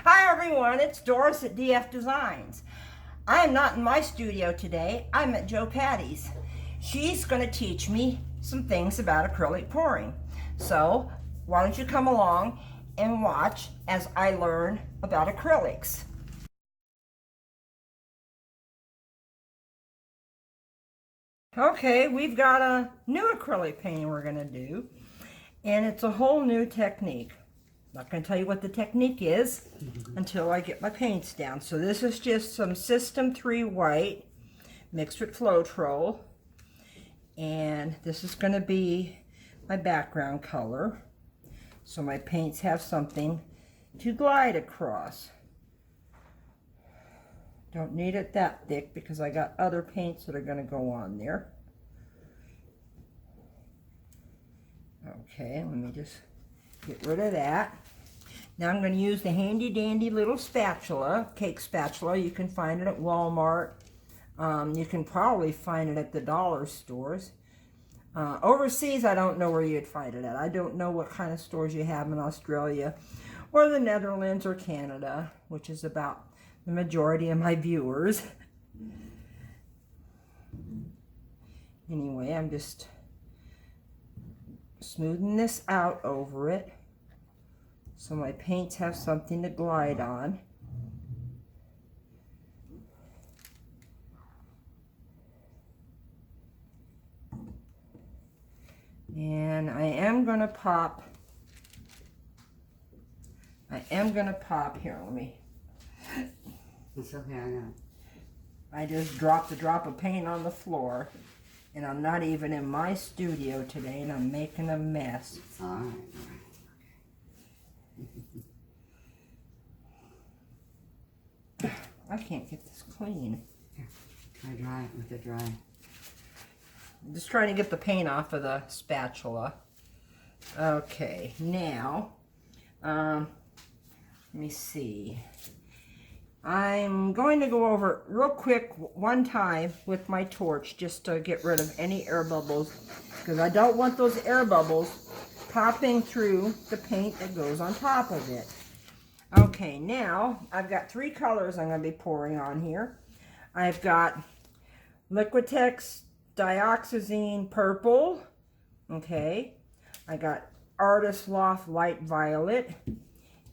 Hi everyone, it's Doris at DF Designs. I am not in my studio today, I'm at Joe Patty's. She's going to teach me some things about acrylic pouring. So why don't you come along and watch as I learn about acrylics. Okay, we've got a new acrylic painting we're going to do, and it's a whole new technique. Not going to tell you what the technique is until I get my paints down. So this is just some System 3 white mixed with Floetrol, and this is going to be my background color. So my paints have something to glide across. Don't need it that thick because I got other paints that are going to go on there. Okay, let me just get rid of that. Now I'm going to use the handy dandy little spatula, cake spatula. You can find it at Walmart. You can probably find it at the dollar stores. Overseas, I don't know where you'd find it at. I don't know what kind of stores you have in Australia or the Netherlands or Canada, which is about the majority of my viewers. Anyway, I'm just smoothing this out over it so my paints have something to glide on. And I am going to pop here, let me. It's okay, I know. I just dropped a drop of paint on the floor, and I'm not even in my studio today, and I'm making a mess. It's all right. I can't get this clean. Here, try dry it with the dry. I'm just trying to get the paint off of the spatula. Okay, now, let me see. I'm going to go over real quick one time with my torch just to get rid of any air bubbles, because I don't want those air bubbles popping through the paint that goes on top of it. Okay, now I've got 3 colors I'm going to be pouring on here. I've got Liquitex Dioxazine Purple. Okay, I got Loft Light Violet.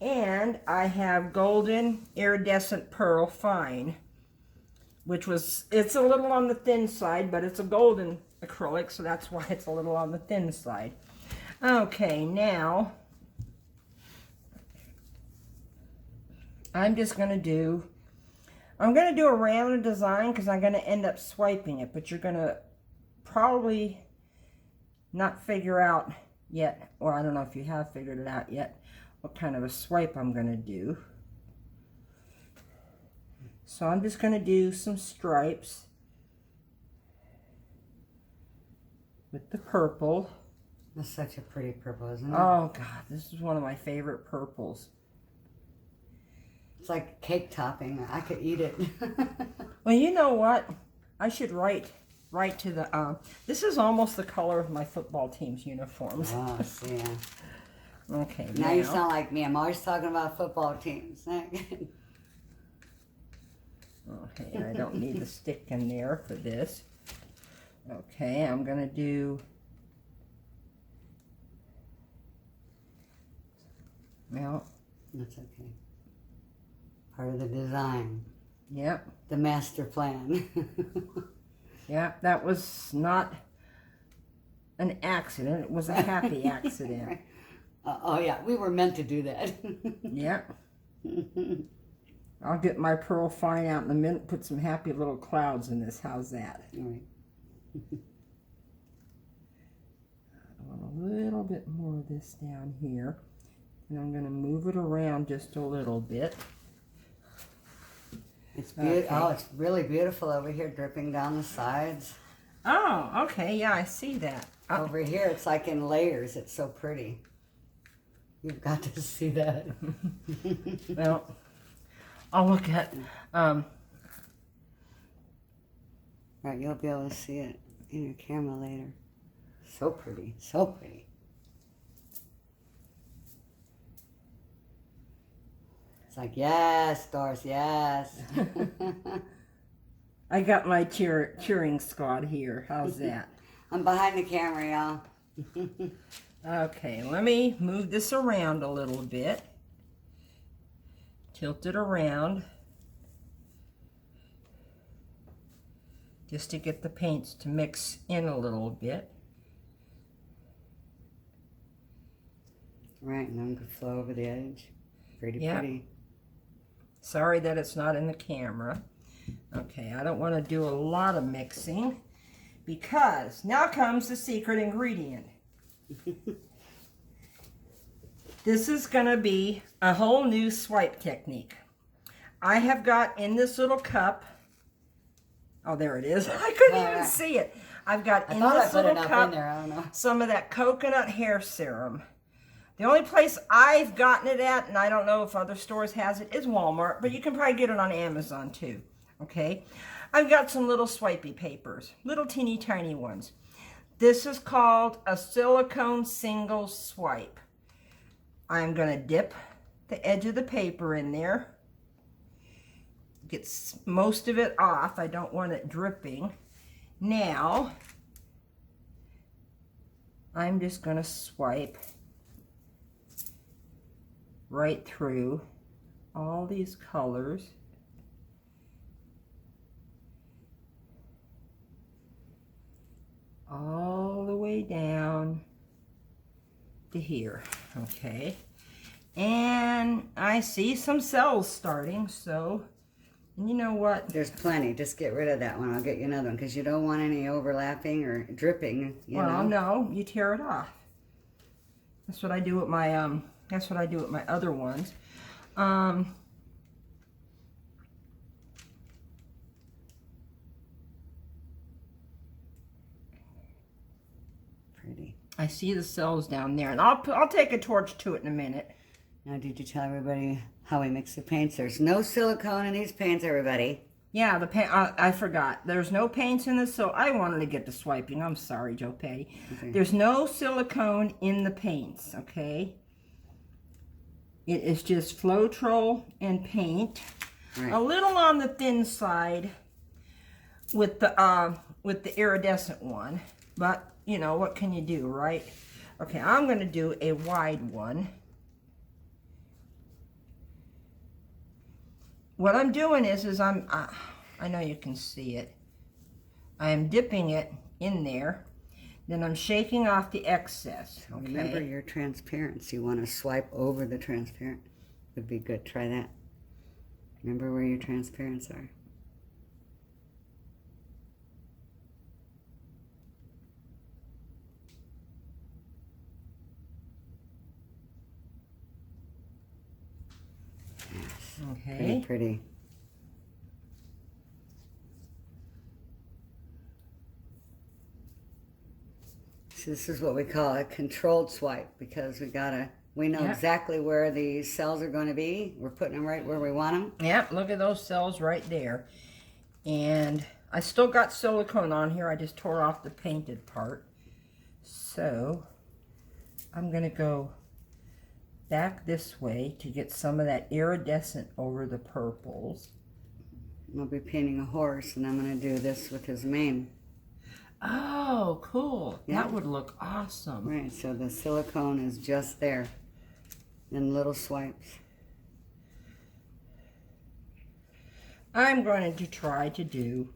And I have Golden Iridescent Pearl Fine, it's a little on the thin side, but it's a golden acrylic, so that's why it's a little on the thin side. Okay, now I'm going to do a random design because I'm going to end up swiping it, but you're going to probably not figure out yet, or I don't know if you have figured it out yet, what kind of a swipe I'm going to do. So I'm just going to do some stripes with the purple. That's such a pretty purple, isn't it? Oh God, this is one of my favorite purples. It's like cake topping. I could eat it. Well, you know what? I should write to the, this is almost the color of my football team's uniforms. Oh, yeah. Okay, now you sound like me. I'm always talking about football teams. Okay, I don't need the stick in there for this. Okay, I'm going to do, well. That's okay. Part of the design. Yep. The master plan. Yeah, that was not an accident. It was a happy accident. Right. Oh yeah, we were meant to do that. Yep. I'll get my pearl fine out in a minute, put some happy little clouds in this. How's that? All right. I want a little bit more of this down here. And I'm going to move it around just a little bit. It's beautiful. Okay. Oh, it's really beautiful over here, dripping down the sides. Oh, okay. Yeah, I see that. Over here, it's like in layers. It's so pretty. You've got to see that. Well, I'll look at... Right, you'll be able to see it in your camera later. So pretty. So pretty. like, yes, Doris, yes. I got my cheering squad here. How's that? I'm behind the camera, y'all. Okay, let me move this around a little bit. Tilt it around. Just to get the paints to mix in a little bit. Right, and I'm going to flow over the edge. Pretty, Yep. pretty. Sorry that it's not in the camera. Okay, I don't want to do a lot of mixing because now comes the secret ingredient. This is going to be a whole new swipe technique. I have got in this little cup, oh, there it is. I couldn't even see it. I've got in this little cup some of that coconut hair serum. The only place I've gotten it at, and I don't know if other stores has it, is Walmart, but you can probably get it on Amazon too, okay? I've got some little swipey papers, little teeny tiny ones. This is called a silicone single swipe. I'm gonna dip the edge of the paper in there, get most of it off. I don't want it dripping. Now, I'm just gonna swipe right through all these colors. All the way down to here, okay? And I see some cells starting, so, and you know what? There's plenty. Just get rid of that one. I'll get you another one because you don't want any overlapping or dripping, you know? No, you tear it off. That's what I do with my, that's what I do with my other ones. Pretty. I see the cells down there, and I'll take a torch to it in a minute. Now, did you tell everybody how we mix the paints? There's no silicone in these paints, everybody. Yeah, the paint. I forgot. There's no paints in this, so I wanted to get to swiping. I'm sorry, Joe Patty. Okay. There's no silicone in the paints. Okay. It is just Floetrol and paint. Right. A little on the thin side with the iridescent one, but you know what can you do, right? Okay, I'm going to do a wide one. What I'm doing is I know you can see it. I am dipping it in there. Then I'm shaking off the excess. Okay? Remember your transparency. You want to swipe over the transparent. Would be good. Try that. Remember where your transparents are. Yes. Okay. Pretty, pretty. So this is what we call a controlled swipe because we know exactly where the cells are going to be. We're putting them right where we want them. Yep, look at those cells right there. And I still got silicone on here. I just tore off the painted part. So I'm going to go back this way to get some of that iridescent over the purples. I'll be painting a horse, and I'm going to do this with his mane. Oh, cool. Yeah. That would look awesome. Right, so the silicone is just there in little swipes. I'm going to try to do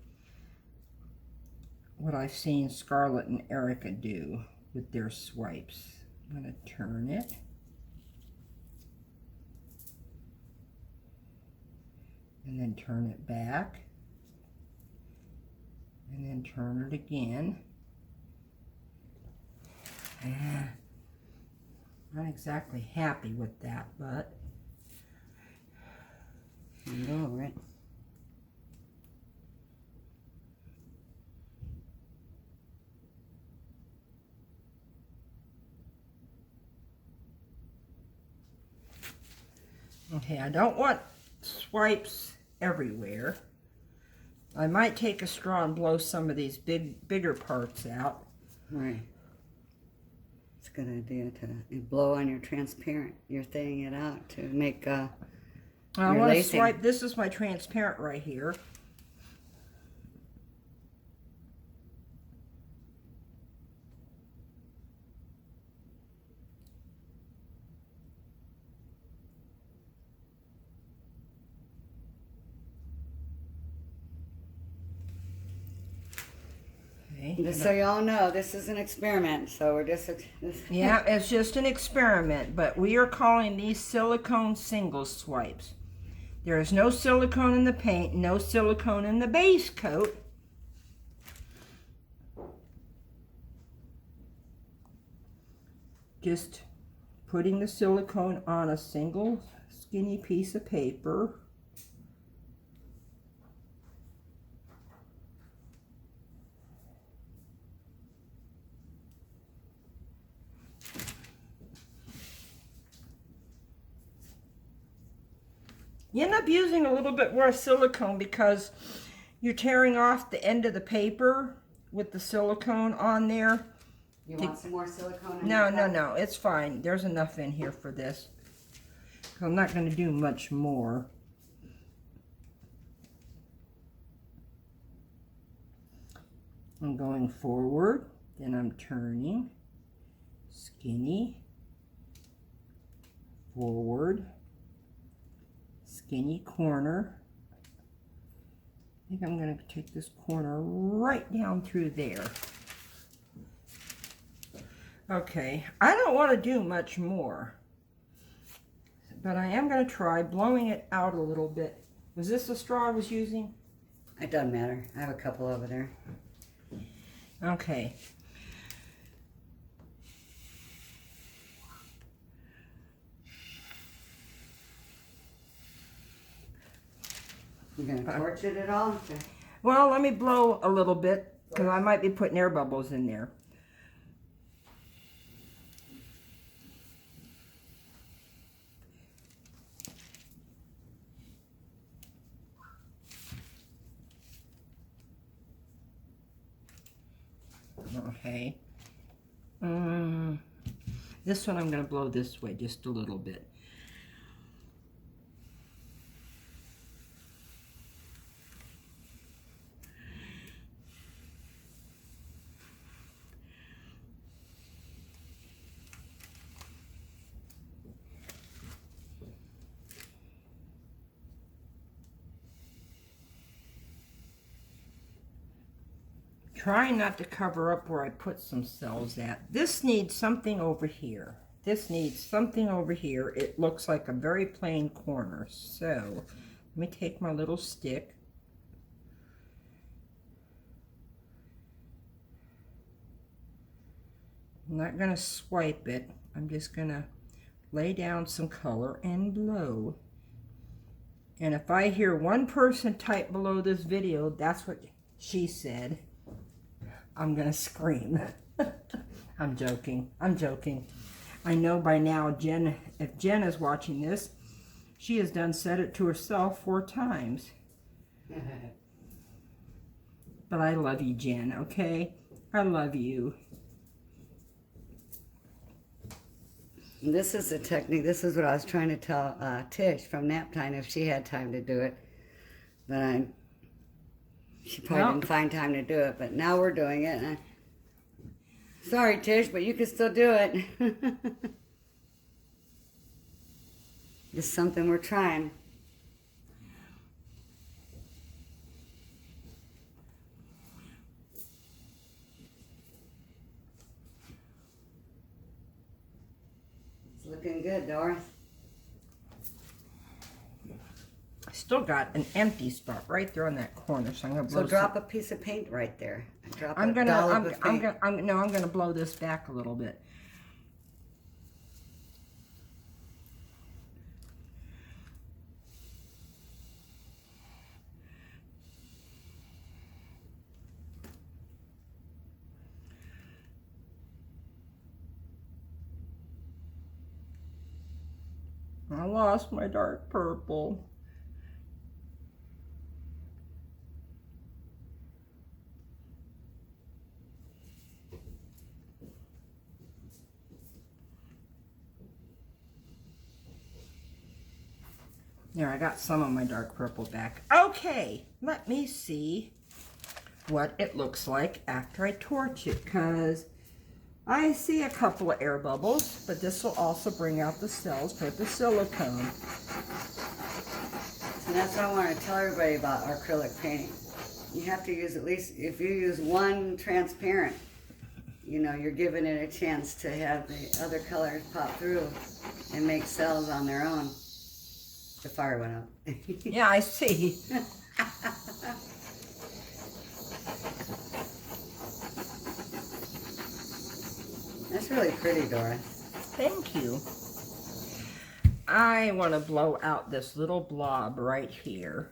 what I've seen Scarlett and Erica do with their swipes. I'm going to turn it. And then turn it back. And then turn it again. Not exactly happy with that, but Go over it. okay, I don't want swipes everywhere. I might take a straw and blow some of these bigger parts out. Right. It's a good idea to blow on your transparent. You're thinning it out to make I You're want to lacing. swipe. This is my transparent right here. Just so y'all know, this is an experiment, so we're just... Yeah, it's just an experiment, but we are calling these silicone single swipes. There is no silicone in the paint, no silicone in the base coat. Just putting the silicone on a single skinny piece of paper. You end up using a little bit more silicone because you're tearing off the end of the paper with the silicone on there. You want some more silicone in No, your cup? no, it's fine. There's enough in here for this. I'm not going to do much more. I'm going forward, then I'm turning, skinny, forward, skinny corner. I think I'm going to take this corner right down through there. Okay, I don't want to do much more, but I am going to try blowing it out a little bit. Was this the straw I was using? It doesn't matter. I have a couple over there. Okay. You gonna torch it at all? Okay. Well, let me blow a little bit because I might be putting air bubbles in there. Okay. This one I'm going to blow this way just a little bit. Trying not to cover up where I put some cells at. This needs something over here. This needs something over here. It looks like a very plain corner. So let me take my little stick. I'm not going to swipe it. I'm just going to lay down some color and blow. And if I hear one person type below this video, that's what she said, I'm gonna scream. I'm joking. I'm joking. I know by now, Jen, if Jen is watching this, she has said it to herself 4 times. But I love you, Jen, okay? I love you. This is the technique. This is what I was trying to tell Tish from nap time if she had time to do it. But she probably didn't find time to do it. But now we're doing it. Sorry, Tish, but you can still do it. Just something we're trying. It's looking good, Doris. Still got an empty spot right there on that corner, so I'm gonna blow. So drop a piece of paint right there. I'm gonna blow this back a little bit. I lost my dark purple. There, I got some of my dark purple back. Okay, let me see what it looks like after I torch it, because I see a couple of air bubbles, but this will also bring out the cells for the silicone. So that's what I want to tell everybody about acrylic painting. You have to use at least, if you use one transparent, you know, you're giving it a chance to have the other colors pop through and make cells on their own. The fire went out. Yeah, I see. That's really pretty, Doris. Thank you. I want to blow out this little blob right here.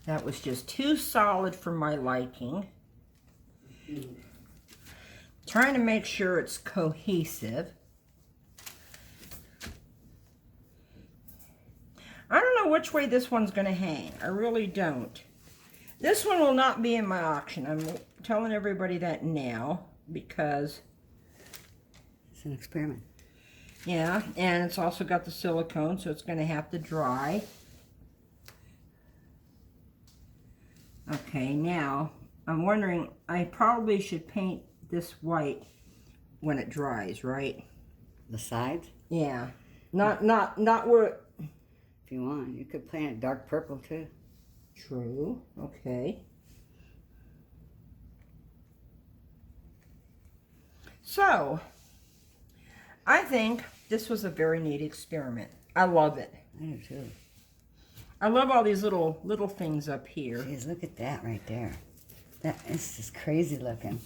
That was just too solid for my liking. Trying to make sure it's cohesive. I don't know which way this one's going to hang. I really don't. This one will not be in my auction. I'm telling everybody that now because... It's an experiment. Yeah, and it's also got the silicone, so it's going to have to dry. Okay, now, I'm wondering, I probably should paint this white when it dries, right? The sides? Yeah. Not where... If you want, you could paint it dark purple too. True. Okay. So, I think this was a very neat experiment. I love it. I do too. I love all these little things up here. Jeez, look at that right there. That is just crazy looking.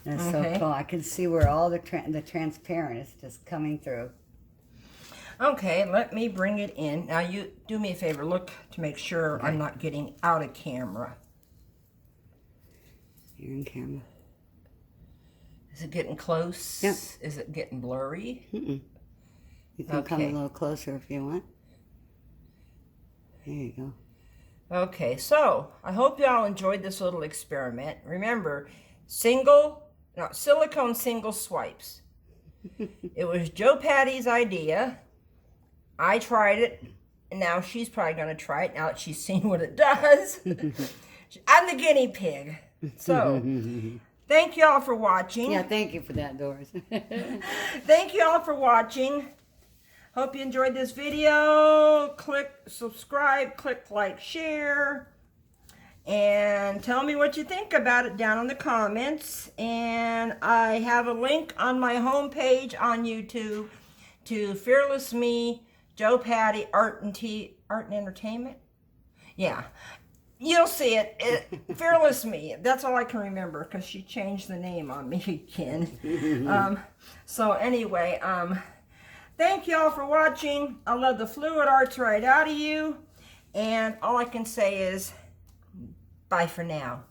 That's Okay. so cool. I can see where all the transparent is just coming through. Okay, let me bring it in. Now you do me a favor, look to make sure I'm not getting out of camera. You're in camera. Is it getting close? Yep. Is it getting blurry? Mm-mm. You can come a little closer if you want. There you go. Okay, so I hope y'all enjoyed this little experiment. Remember, silicone single swipes. It was Joe Patty's idea. I tried it, and now she's probably going to try it now that she's seen what it does. I'm the guinea pig. So, thank y'all for watching. Yeah, thank you for that, Doris. Thank y'all for watching. Hope you enjoyed this video. Click subscribe, click like, share, and tell me what you think about it down in the comments. And I have a link on my homepage on YouTube to FearlessME, Joe Patty, Art and Entertainment. Yeah, you'll see it. FearlessME. That's all I can remember because she changed the name on me again. So anyway, thank y'all for watching. I love the fluid arts right out of you. And all I can say is bye for now.